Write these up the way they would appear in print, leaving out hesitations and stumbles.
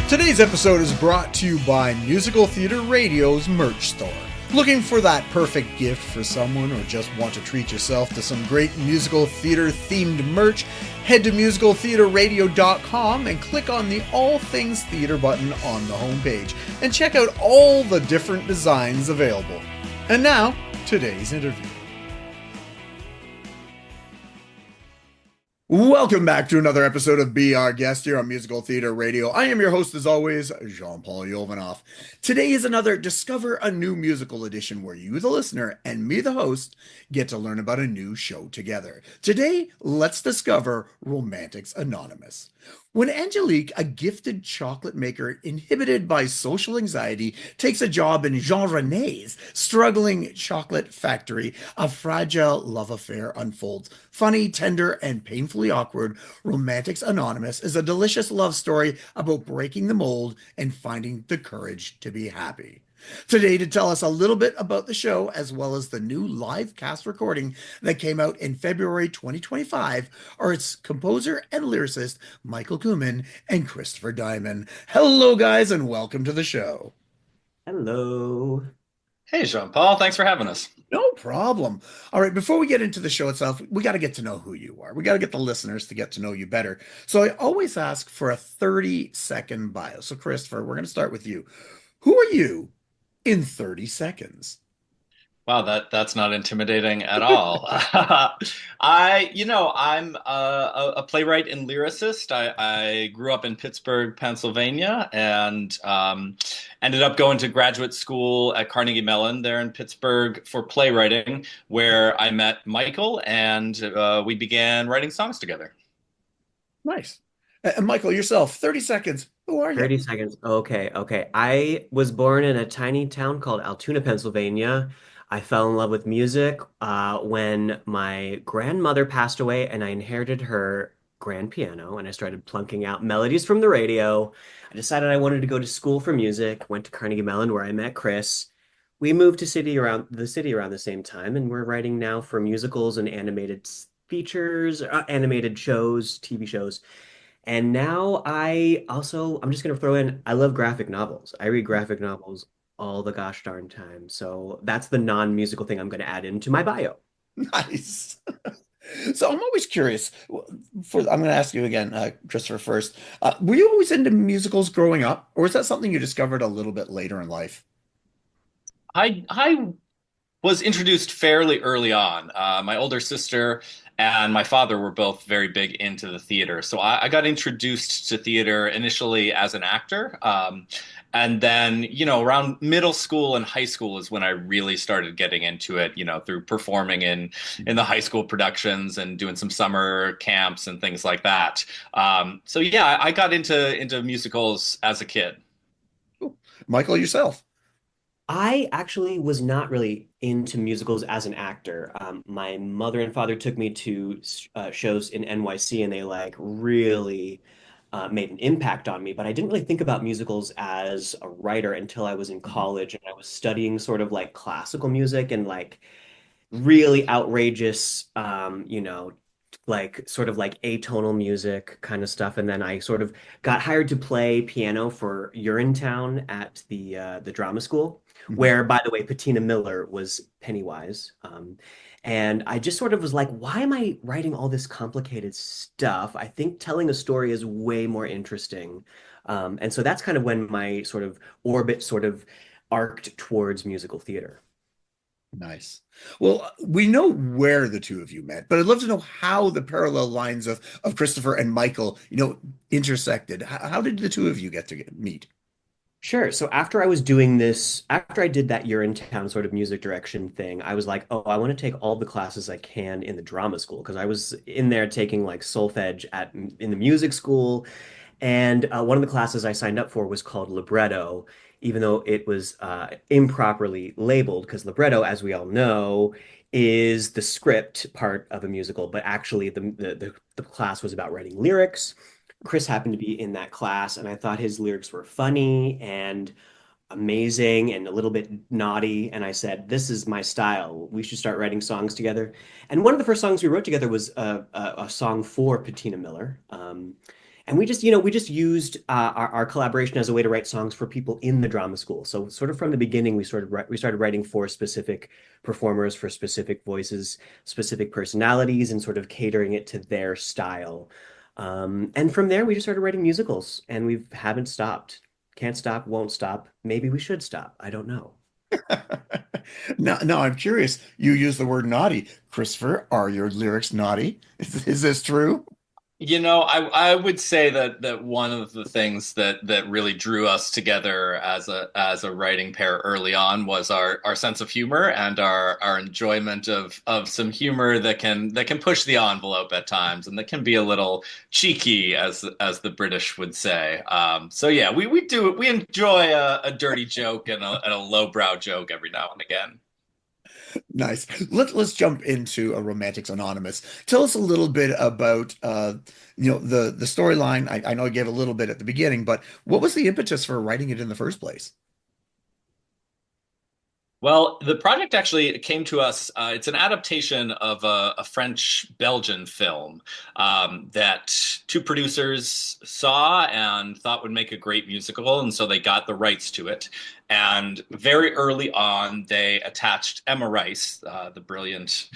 Today's episode is brought to you by Musical Theatre Radio's merch store. Looking for that perfect gift for someone or just want to treat yourself to some great musical theater themed merch? Head to musicaltheatreradio.com and click on the All Things Theater button on the homepage and check out all the different designs available. And now, today's interview. Welcome back to another episode of Be Our Guest here on Musical Theatre Radio. I am your host, as always, Jean-Paul Yovanov. Today is another Discover a New Musical edition where you, the listener, and me, the host, get to learn about a new show together. Today, let's discover Romantics Anonymous. When Angélique, a gifted chocolate maker inhibited by social anxiety, takes a job in Jean-René's struggling chocolate factory, a fragile love affair unfolds. Funny, tender, and painfully awkward, Romantics Anonymous is a delicious love story about breaking the mold and finding the courage to be happy. Today, to tell us a little bit about the show, as well as the new live cast recording that came out in February 2025, are its composer and lyricist, Michael Kooman and Christopher Dimond. Hello, guys, and welcome to the show. Hello. Hey, Jean-Paul. Thanks for having us. No problem. All right, before we get into the show itself, we got to get to know who you are. We got to get the listeners to get to know you better. So I always ask for a 30-second bio. So, Christopher, we're going to start with you. Who are you in 30 seconds? Wow, that's not intimidating at all. I'm a playwright and lyricist. I grew up in Pittsburgh, Pennsylvania, and ended up going to graduate school at Carnegie Mellon there in Pittsburgh for playwriting, where I met Michael, and we began writing songs together. Nice. And Michael, yourself, 30 seconds. Who are you? 30 seconds. Okay. I was born in a tiny town called Altoona, Pennsylvania. I fell in love with music when my grandmother passed away, and I inherited her grand piano, and I started plunking out melodies from the radio. I decided I wanted to go to school for music, went to Carnegie Mellon where I met Chris. We moved to the city around the same time, and we're writing now for musicals and animated features, animated shows, TV shows. And now I'm just going to throw in, I love graphic novels. I read graphic novels all the gosh darn time. So that's the non-musical thing I'm going to add into my bio. Nice. So I'm always curious. I'm going to ask you again, Christopher, first. Were you always into musicals growing up, or is that something you discovered a little bit later in life? I was introduced fairly early on. My older sister and my father were both very big into the theater. So I got introduced to theater initially as an actor. And then, around middle school and high school is when I really started getting into it, through performing in the high school productions and doing some summer camps and things like that. So yeah, I got into musicals as a kid. Cool. Michael, yourself. I actually was not really into musicals as an actor. My mother and father took me to shows in NYC, and they really made an impact on me. But I didn't really think about musicals as a writer until I was in college, and I was studying sort of like classical music and like really outrageous, like sort of like atonal music kind of stuff. And then I sort of got hired to play piano for Urinetown at the drama school, Mhm. where, by the way, Patina Miller was Pennywise. And I just sort of was like, why am I writing all this complicated stuff? I think telling a story is way more interesting. And so that's kind of when my sort of orbit sort of arced towards musical theater. Nice. Well, we know where the two of you met, but I'd love to know how the parallel lines of Christopher and Michael, intersected. How did the two of you get to meet? Sure. So after I was doing this, after I did that Urinetown sort of music direction thing, I was like, oh, I want to take all the classes I can in the drama school because I was in there taking like solfege in the music school. And one of the classes I signed up for was called libretto, even though it was improperly labeled, because libretto, as we all know, is the script part of a musical, but actually the class was about writing lyrics. Chris happened to be in that class, and I thought his lyrics were funny and amazing and a little bit naughty. And I said, "This is my style. We should start writing songs together." And one of the first songs we wrote together was a song for Patina Miller. And we just used our collaboration as a way to write songs for people in the drama school. So sort of from the beginning, we started writing for specific performers, for specific voices, specific personalities, and sort of catering it to their style. And from there, we just started writing musicals, and we haven't stopped. Can't stop, won't stop. Maybe we should stop. I don't know. Now I'm curious. You use the word naughty. Christopher, are your lyrics naughty? Is this true? I would say that one of the things that really drew us together as a writing pair early on was our sense of humor and our enjoyment of some humor that can push the envelope at times and that can be a little cheeky as the British would say. So yeah, we enjoy a dirty joke and a lowbrow joke every now and again. Nice. Let's jump into a Romantics Anonymous. Tell us a little bit about the storyline. I know I gave a little bit at the beginning, but what was the impetus for writing it in the first place? Well, the project actually came to us. It's an adaptation of a French-Belgian film that two producers saw and thought would make a great musical, and so they got the rights to it. And very early on, they attached Emma Rice, the brilliant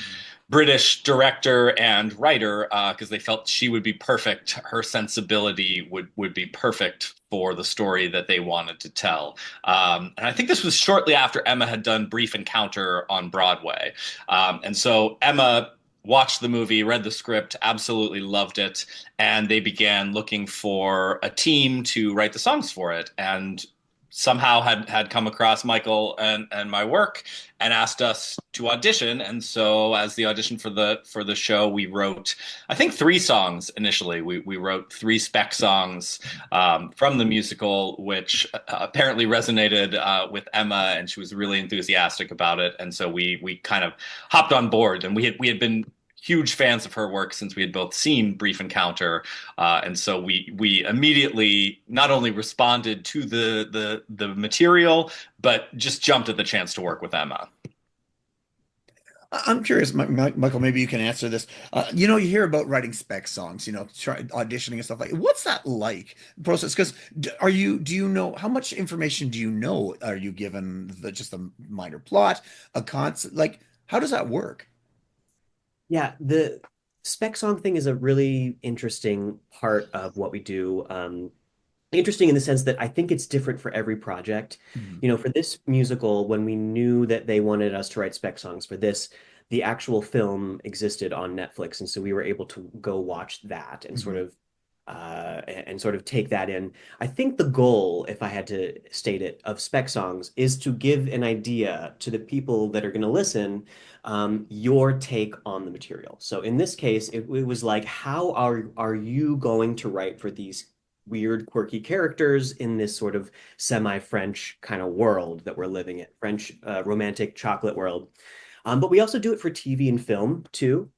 British director and writer, because they felt she would be perfect. Her sensibility would be perfect for the story that they wanted to tell. And I think this was shortly after Emma had done Brief Encounter on Broadway. And so Emma watched the movie, read the script, absolutely loved it, and they began looking for a team to write the songs for it. And somehow had come across Michael and my work and asked us to audition. And so as the audition for the show, we wrote, I think, 3 songs initially. We wrote 3 spec songs from the musical, which apparently resonated with Emma, and she was really enthusiastic about it. And so we kind of hopped on board, and we had been huge fans of her work since we had both seen Brief Encounter, and so we immediately not only responded to the material, but just jumped at the chance to work with Emma. I'm curious, Michael, maybe you can answer this. You hear about writing spec songs, auditioning and stuff like. What's that like process? Because do you know how much information do you know? Are you given just a minor plot, a concept? Like, how does that work? Yeah, the spec song thing is a really interesting part of what we do. Interesting in the sense that I think it's different for every project. Mhm. For this musical, when we knew that they wanted us to write spec songs for this, the actual film existed on Netflix, and so we were able to go watch that and Mhm. sort of take that in. I think the goal, if I had to state it, of spec songs is to give an idea to the people that are going to listen, your take on the material. So in this case, it was like, how are you going to write for these weird, quirky characters in this sort of semi-French kind of world that we're living in, French romantic chocolate world. But we also do it for TV and film too.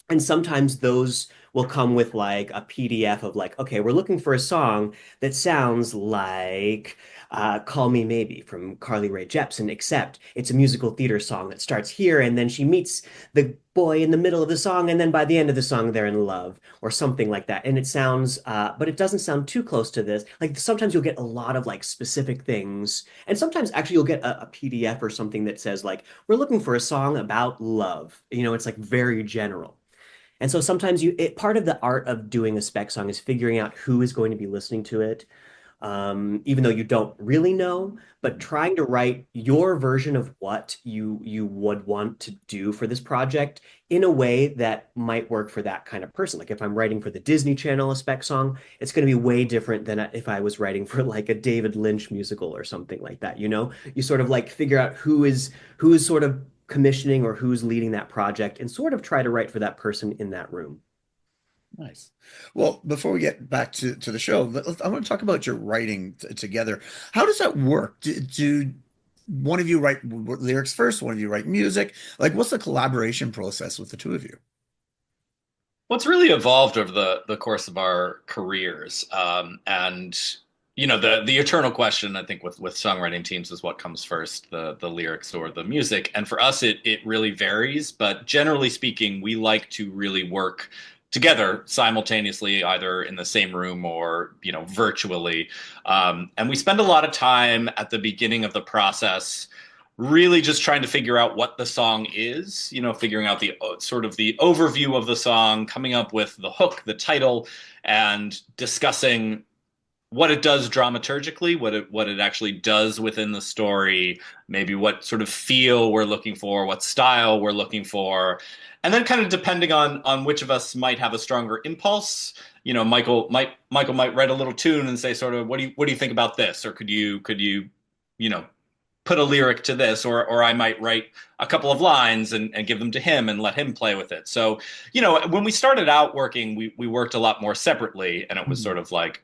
And sometimes those will come with like a PDF of like, okay, we're looking for a song that sounds like Call Me Maybe from Carly Rae Jepsen, except it's a musical theater song that starts here and then she meets the boy in the middle of the song and then by the end of the song they're in love or something like that. And it sounds, but it doesn't sound too close to this. Like sometimes you'll get a lot of like specific things. And sometimes actually you'll get a PDF or something that says like, we're looking for a song about love. It's like very general. And so sometimes part of the art of doing a spec song is figuring out who is going to be listening to it, even though you don't really know, but trying to write your version of what you would want to do for this project in a way that might work for that kind of person. Like if I'm writing for the Disney Channel a spec song, it's going to be way different than if I was writing for like a David Lynch musical or something like that. You sort of like figure out who is sort of commissioning or who's leading that project and sort of try to write for that person in that room. Nice. Well, before we get back to the show, I want to talk about your writing together. How does that work? Do one of you write lyrics first? One of you write music? Like, what's the collaboration process with the two of you? What's really evolved over the course of our careers, and the eternal question I think with songwriting teams is what comes first, the lyrics or the music. And for us, it really varies, but generally speaking, we like to really work together simultaneously, either in the same room or, virtually. And we spend a lot of time at the beginning of the process really just trying to figure out what the song is, figuring out the sort of the overview of the song, coming up with the hook, the title, and discussing what it does dramaturgically, what it actually does within the story, maybe what sort of feel we're looking for, what style we're looking for, and then kind of depending on which of us might have a stronger impulse. Michael might write a little tune and say sort of what do you think about this, or could you put a lyric to this, or I might write a couple of lines and give them to him and let him play with it. So when we started out working, we worked a lot more separately, and it was sort of like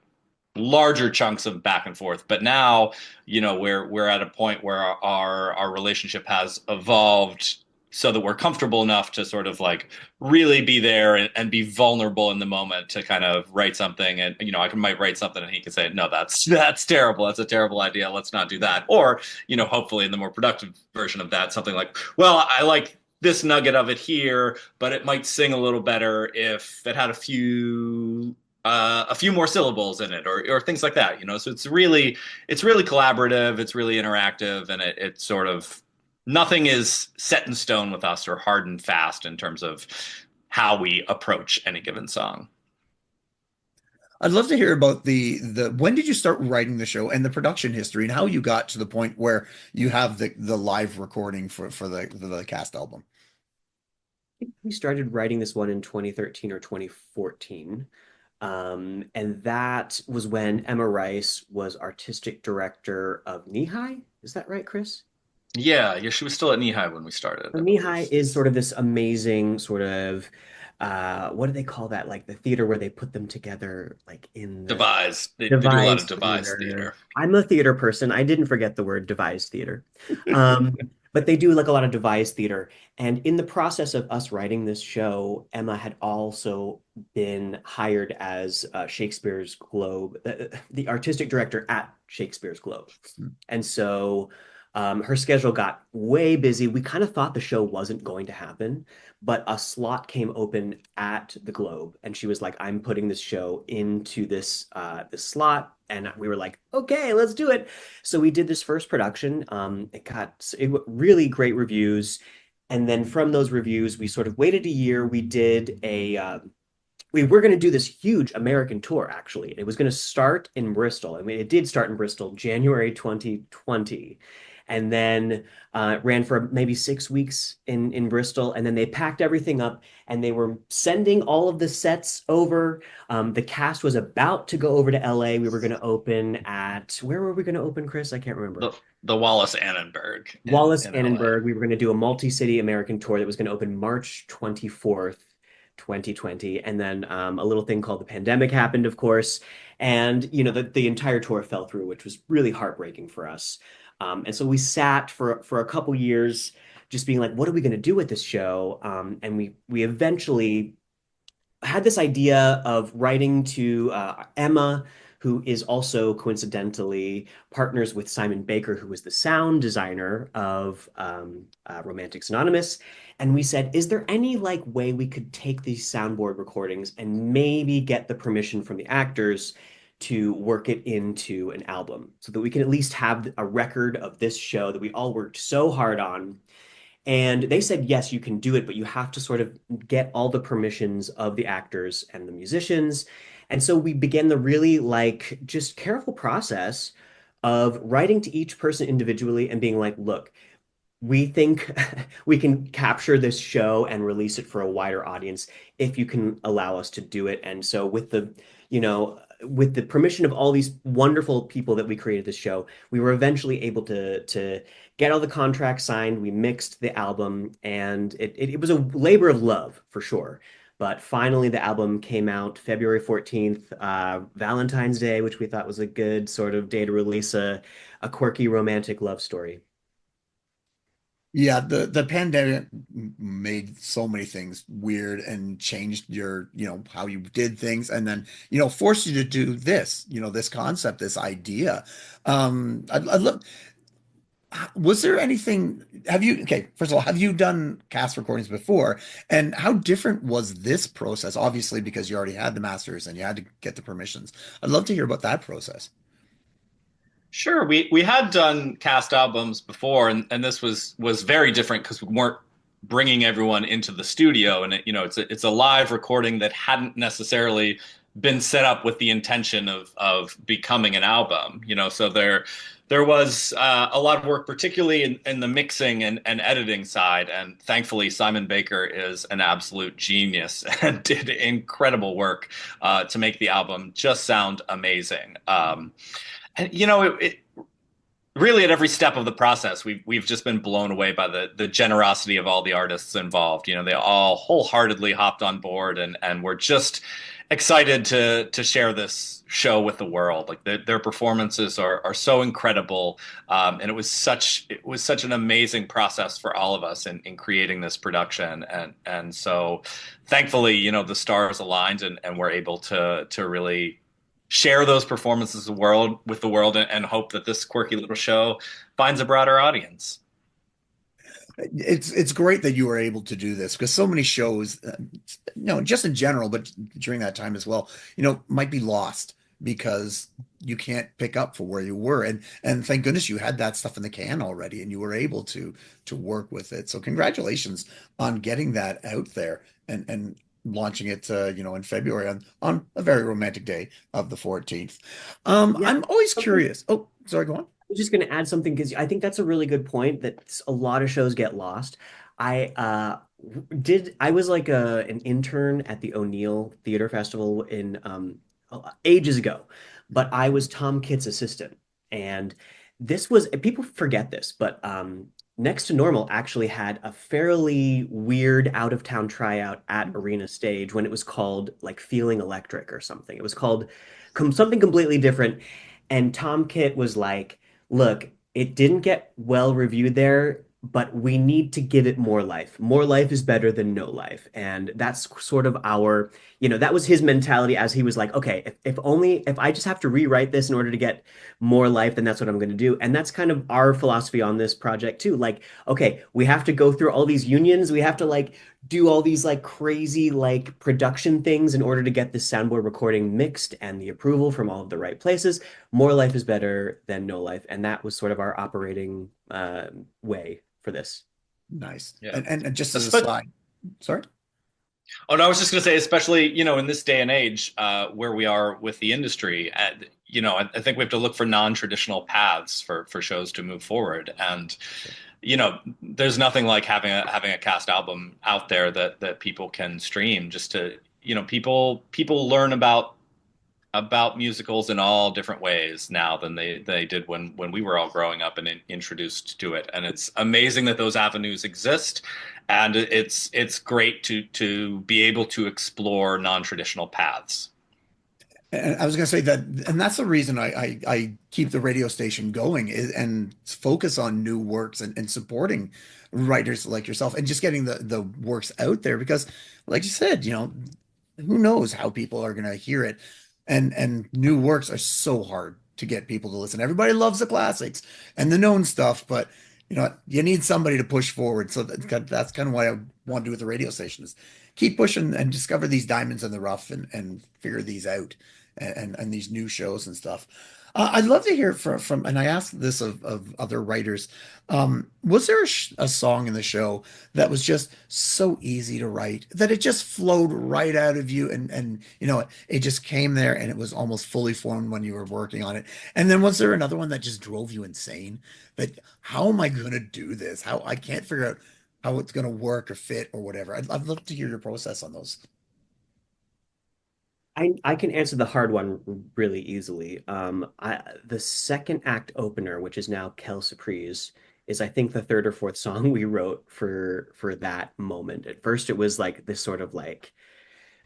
larger chunks of back and forth. But now, we're at a point where our relationship has evolved so that we're comfortable enough to sort of like really be there and be vulnerable in the moment to kind of write something. And might write something and he could say, no, that's terrible, that's a terrible idea, let's not do that. Or hopefully in the more productive version of that, something like, well, I like this nugget of it here, but it might sing a little better if it had a few more syllables in it, or things like that. So it's really collaborative, it's really interactive, and it's sort of, nothing is set in stone with us or hard and fast in terms of how we approach any given song. I'd love to hear about the when did you start writing the show and the production history and how you got to the point where you have the live recording for the cast album. We started writing this one in 2013 or 2014. And that was when Emma Rice was artistic director of Knee High. Is that right, Chris? Yeah, she was still at Knee High when we started. Knee High is sort of this amazing sort of what do they call that? Like the theater where they put them together, like in the Devise. They do a lot of devised theater. I'm a theater person. I didn't forget the word devised theater. But they do like a lot of devised theater. And in the process of us writing this show, Emma had also been hired as Shakespeare's Globe, the artistic director at Shakespeare's Globe. And so her schedule got way busy. We kind of thought the show wasn't going to happen, but a slot came open at the Globe, and she was like, "I'm putting this show into this slot," and we were like, "Okay, let's do it." So we did this first production. It really great reviews, and then from those reviews, we sort of waited a year. We were going to do this huge American tour, actually. It was going to start in Bristol. I mean, it did start in Bristol, January 2020. And then ran for maybe 6 weeks in Bristol. And then they packed everything up and they were sending all of the sets over. The cast was about to go over to LA. We were going to open where were we going to open, Chris? I can't remember. The Wallace Annenberg. Wallace Annenberg. We were going to do a multi-city American tour that was going to open March 24th. 2020, and then a little thing called the pandemic happened, of course, and the entire tour fell through, which was really heartbreaking for us. And so we sat for a couple years, just being like, what are we going to do with this show? And we eventually had this idea of writing to Emma, who is also coincidentally partners with Simon Baker, who was the sound designer of Romantics Anonymous. And we said, is there any way we could take these soundboard recordings and maybe get the permission from the actors to work it into an album so that we can at least have a record of this show that we all worked so hard on? And they said, yes, you can do it, but you have to sort of get all the permissions of the actors and the musicians. And so we began the really just careful process of writing to each person individually and being like, look, we think we can capture this show and release it for a wider audience if you can allow us to do it. And so with the permission of all these wonderful people that we created this show, we were eventually able to get all the contracts signed. We mixed the album, and it was a labor of love for sure. But finally, the album came out February 14th, Valentine's Day, which we thought was a good sort of day to release a quirky romantic love story. Yeah, the pandemic made so many things weird and changed your, how you did things, and then, forced you to do this, this concept, this idea. I'd love Was there anything, okay, first of all, have you done cast recordings before? And how different was this process? Obviously, because you already had the masters and you had to get the permissions. I'd love to hear about that process. Sure, we had done cast albums before, and this was very different because we weren't bringing everyone into the studio, and it's a live recording that hadn't necessarily been set up with the intention of becoming an album. So there was a lot of work, particularly in the mixing and editing side, and thankfully Simon Baker is an absolute genius and did incredible work to make the album just sound amazing. And it really at every step of the process, we've just been blown away by the generosity of all the artists involved. They all wholeheartedly hopped on board, and we're just excited to share this show with the world. Like their performances are so incredible, and it was such an amazing process for all of us in creating this production, and so thankfully the stars aligned, and we're able to really share those performances with the world, and hope that this quirky little show finds a broader audience. It's great that you were able to do this because so many shows, just in general, but during that time as well, might be lost because you can't pick up for where you were. And thank goodness you had that stuff in the can already and you were able to work with it. So congratulations on getting that out there and launching it in February on a very romantic day of the 14th. Yeah. I'm always curious. Oh, sorry, go on. I'm just going to add something because I think that's a really good point that a lot of shows get lost. I was like an intern at the O'Neill Theater Festival in ages ago, but I was Tom Kitt's assistant. And this was, people forget this, but Next to Normal actually had a fairly weird out of town tryout at Arena Stage when it was called like Feeling Electric or something. It was called something completely different. And Tom Kitt was like, look, it didn't get well reviewed there, but we need to give it more life. More life is better than no life. And that's sort of that was his mentality as he was like, okay, if I just have to rewrite this in order to get more life, then that's what I'm going to do. And that's kind of our philosophy on this project too. Like, okay, we have to go through all these unions. We have to like do all these like crazy like production things in order to get this soundboard recording mixed and the approval from all of the right places. More life is better than no life. And that was sort of our operating way for this. Nice. Yeah. And just as a slide, sorry. Oh no, I was just going to say, especially in this day and age where we are with the industry, I think we have to look for non-traditional paths for shows to move forward. And there's nothing like having a cast album out there that people can stream. Just to people learn about musicals in all different ways now than they did when we were all growing up and introduced to it. And it's amazing that those avenues exist, and it's great to be able to explore non-traditional paths. And I was going to say that, and that's the reason I keep the radio station going and focus on new works and supporting writers like yourself and just getting the works out there because, like you said, who knows how people are going to hear it. And new works are so hard to get people to listen. Everybody loves the classics and the known stuff, but you need somebody to push forward. So that's kind of what I want to do with the radio station is keep pushing and discover these diamonds in the rough and figure these out and these new shows and stuff. I'd love to hear from and I asked this of other writers. Was there a song in the show that was just so easy to write that it just flowed right out of you and it just came there and it was almost fully formed when you were working on it? And then was there another one that just drove you insane? That how am I going to do this? How I can't figure out how it's going to work or fit or whatever. I'd love to hear your process on those. I can answer the hard one really easily. The second act opener, which is now Quelle Surprise, is I think the third or fourth song we wrote for that moment. At first, it was like this sort of like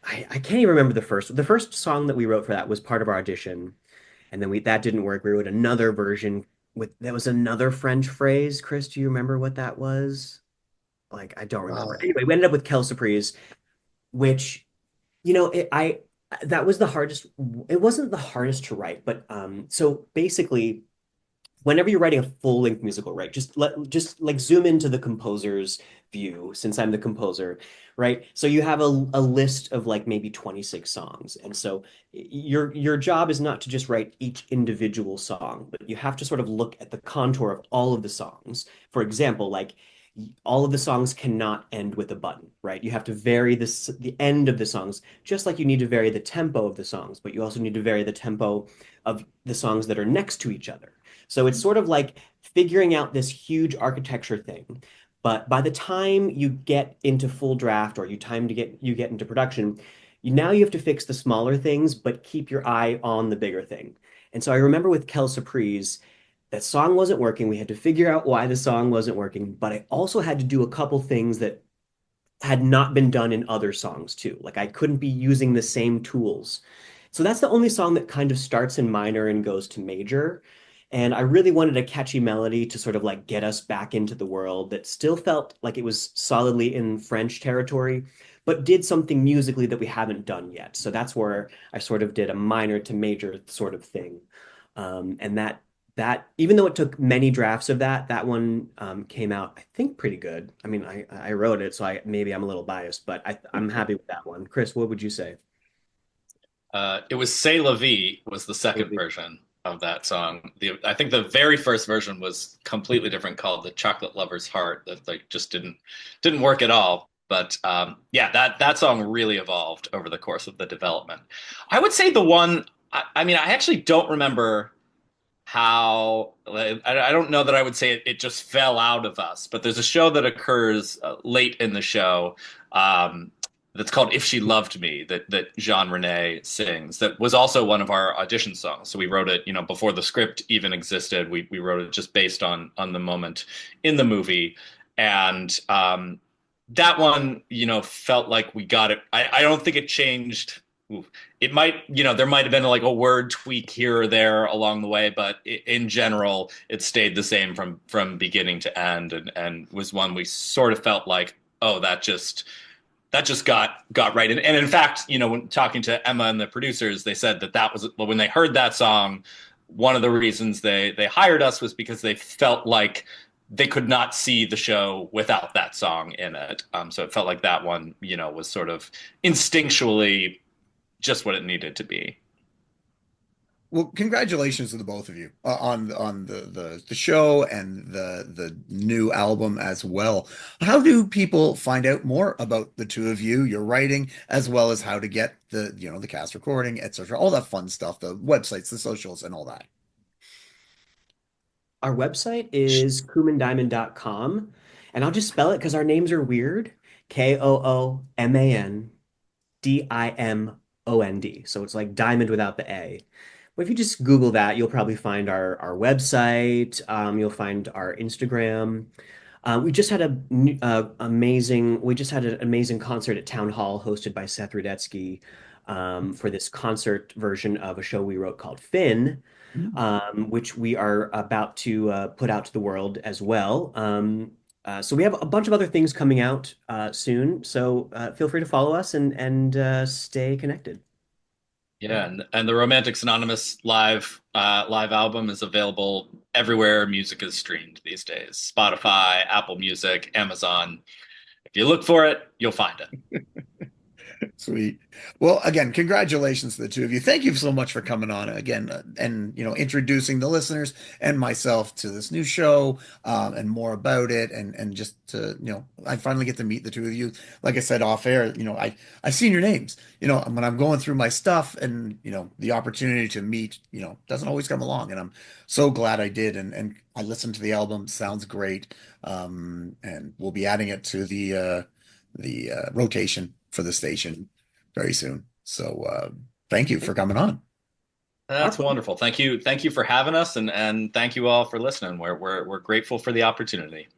I can't even remember the first. The first song that we wrote for that was part of our audition, and then that didn't work. We wrote another version that was another French phrase. Chris, do you remember what that was? Like I don't remember. Anyway, we ended up with Quelle Surprise, which that was the hardest. It wasn't the hardest to write, but so basically whenever you're writing a full-length musical, right? Just like zoom into the composer's view, since I'm the composer, right? So you have a list of like maybe 26 songs. And so your job is not to just write each individual song, but you have to sort of look at the contour of all of the songs. For example, like all of the songs cannot end with a button, right? You have to vary the end of the songs, just like you need to vary the tempo of the songs, but you also need to vary the tempo of the songs that are next to each other. So it's sort of like figuring out this huge architecture thing. But by the time you get into full draft or you get into production, now you have to fix the smaller things, but keep your eye on the bigger thing. And so I remember with Kel Surprise, that song wasn't working. We had to figure out why the song wasn't working, but I also had to do a couple things that had not been done in other songs too. Like I couldn't be using the same tools. So that's the only song that kind of starts in minor and goes to major. And I really wanted a catchy melody to sort of like get us back into the world that still felt like it was solidly in French territory, but did something musically that we haven't done yet. So that's where I sort of did a minor to major sort of thing. And that even though it took many drafts of that one came out, I think, pretty good. I mean, I wrote it, so I maybe I'm a little biased, but I'm happy with that one. Chris, what would you say? It was C'est la vie was the second version of that song. I think the very first version was completely different, called The Chocolate Lover's Heart, that like just didn't work at all. But yeah, that song really evolved over the course of the development. I would say the one, I mean, I actually don't remember how, I don't know that I would say it just fell out of us, but there's a show that occurs late in the show, that's called If She Loved Me, that Jean-René sings, that was also one of our audition songs. So we wrote it, before the script even existed. We wrote it just based on the moment in the movie. And that one, felt like we got it. I don't think it changed. It might, there might have been like a word tweak here or there along the way, but in general, it stayed the same from beginning to end, and was one we sort of felt like, oh, that just got right. And in fact, when talking to Emma and the producers, they said that was when they heard that song, one of the reasons they hired us was because they felt like they could not see the show without that song in it. So it felt like that one, was sort of instinctually just what it needed to be. Well, congratulations to the both of you on the show and the new album as well. How do people find out more about the two of you, your writing, as well as how to get the cast recording, etc., all that fun stuff, the websites, the socials, and all that? Our website is koomandiamond.com, and I'll just spell it because our names are weird. KOOMANDIMOND. So it's like diamond without the A. But if you just Google that, you'll probably find our website. You'll find our Instagram. We just had an amazing concert at Town Hall hosted by Seth Rudetsky, for this concert version of a show we wrote called Finn, which we are about to put out to the world as well. So we have a bunch of other things coming out soon. So feel free to follow us and stay connected. Yeah, and the Romantics Anonymous live album is available everywhere music is streamed these days: Spotify, Apple Music, Amazon. If you look for it, you'll find it. Sweet. Well, again, congratulations to the two of you. Thank you so much for coming on again, and introducing the listeners and myself to this new show, and more about it, and just to I finally get to meet the two of you. Like I said off air, I've seen your names. When I'm going through my stuff, and the opportunity to meet doesn't always come along, and I'm so glad I did. And I listened to the album. Sounds great. And we'll be adding it to the rotation for the station very soon. So thank you for coming on. That's wonderful. Thank you for having us, and thank you all for listening. We're grateful for the opportunity.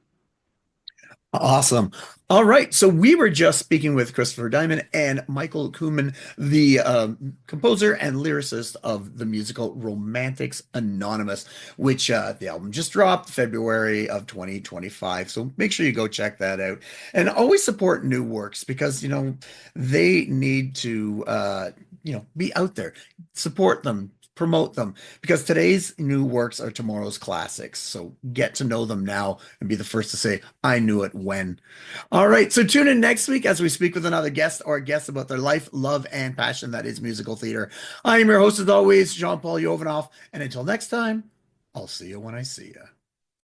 Awesome. All right. So we were just speaking with Christopher Dimond and Michael Kooman, the composer and lyricist of the musical Romantics Anonymous, which the album just dropped February of 2025. So make sure you go check that out, and always support new works, because they need to be out there. Support them. promote them, because today's new works are tomorrow's classics. So get to know them now and be the first to say, I knew it when. All right. So tune in next week as we speak with another guest or a guest about their life, love, and passion that is musical theater. I am your host, as always, Jean-Paul Jovanoff. And until next time, I'll see you when I see you.